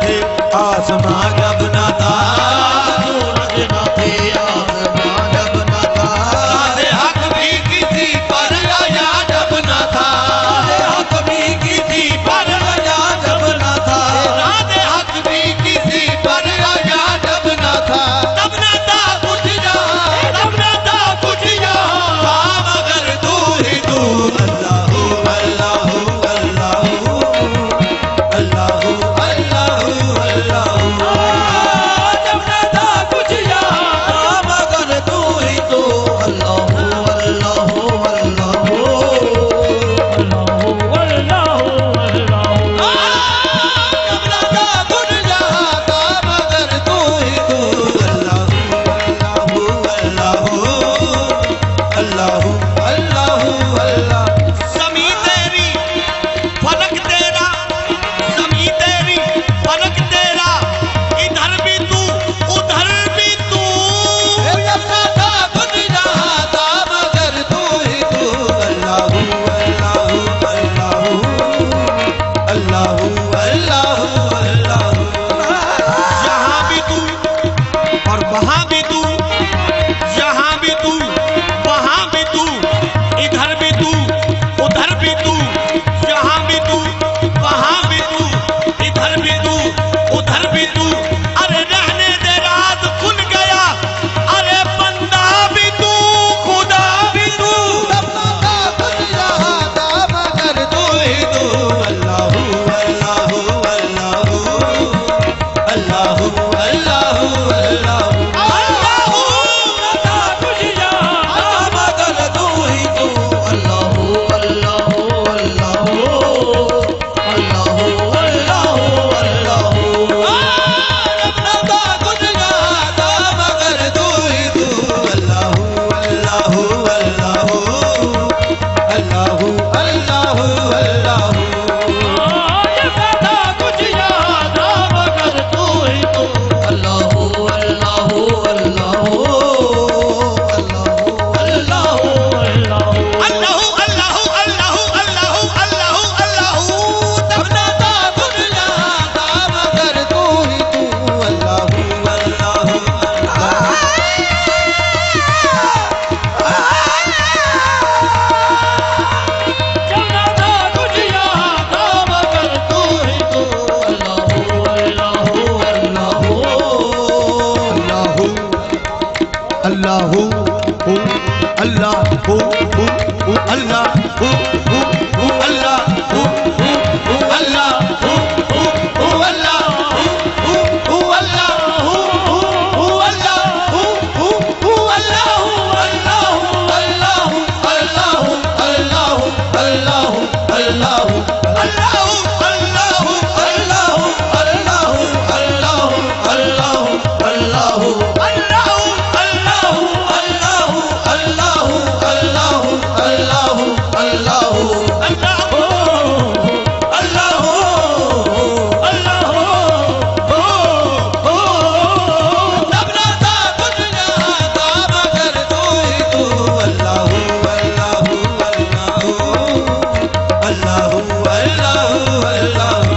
थे आसमां जब न था, सूरज न थे आसमां जब न था, राज़े हक भी किसी पर आया जब न था, राज़े हक भी किसी पर आया जब न था, राज़े हक भी किसी पर आया जब न था, तब न था कुछ यहाँ, तब न था कुछ यहाँ, था मगर तू ही तू। अल्लाहू अल्लाहू अल्लाहू अल्लाहू अल्लाहू अल्लाहू, जब न था कुछ यहाँ, था मगर तू ही तू। अल्लाहू अल्लाहू अल्लाहू अल्लाहु अल्लाहु अल्लाहु, जब न था कुछ यहाँ, था मगर तू ही तू। अल्लाहू अल्लाहू अल्लाहू अल्लाहू अल्लाहू। ज़मीं तेरी फलक तेरा, ज़मीं तेरी फलक तेरा, इधर भी तू उधर भी तू, जब न था कुछ यहाँ, था मगर तू ही तू। अल्लाहू अल्लाहू अल्लाहू अल्लाहू अल्लाहू अल्लाहू, यहाँ भी तू और वहाँ भी तू, यहाँ भी तू वहाँ भी तू, इधर भी तू उधर भी तू, यहाँ भी तू वहाँ भी तू, इधर भी तू उधर भी तू। अरे रहने दे रात खुल गया, अरे बंदा भी तू खुदा भी तू, तब न था कुछ यहाँ, था मगर तू ही तू। अल्लाहू अल्लाहू अल्लाहू अल्लाहू अल्लाहू अल्लाहू, अल्लाहू न था कुछ यहाँ, था मगर तू ही तू। अल्लाहू अल्लाहू अल्लाहू अल्लाहू अल्लाहू अल्लाहू, जब न था कुछ यहाँ, था मगर तू ही तू। अल्लाहू अल्लाहू अल्लाहू अल्लाहू अल्लाहू अल्लाहू, जब न था कुछ यहाँ, था मगर तू ही तू। अल्लाहू अल्लाहू अल्लाहू अल्लाहू अल्लाहू अल्लाहु अल्लाहू अल्लाहू अल्लाहू अल्लाहू अल्लाहू अल्लाहू, तब न था कुछ यहाँ, था मगर तू ही तू। अल्लाहू अल्लाहू जब न था कुछ यहाँ, था मगर तू ही तू। अल्लाहू अल्लाहू अल्लाहू अल्लाहू अल्लाहू अल्लाहू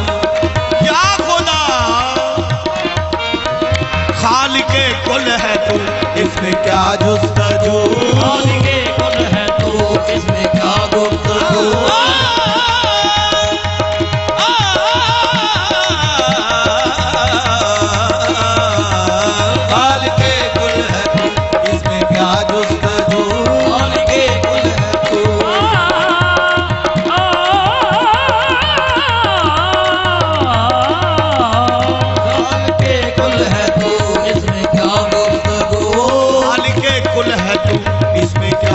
इसमें क्या जुस्तजू, खालिके कुल है तू, इसमें क्या गुफ्तगू। खालिके कुल है तू, इसमें क्या जुस्तजू, खालिके कुल है तू। खालिके कुल है तू, इसमें क्या गुफ्तगू, खालिके कुल है तू, इसमें क्या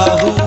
अल्लाह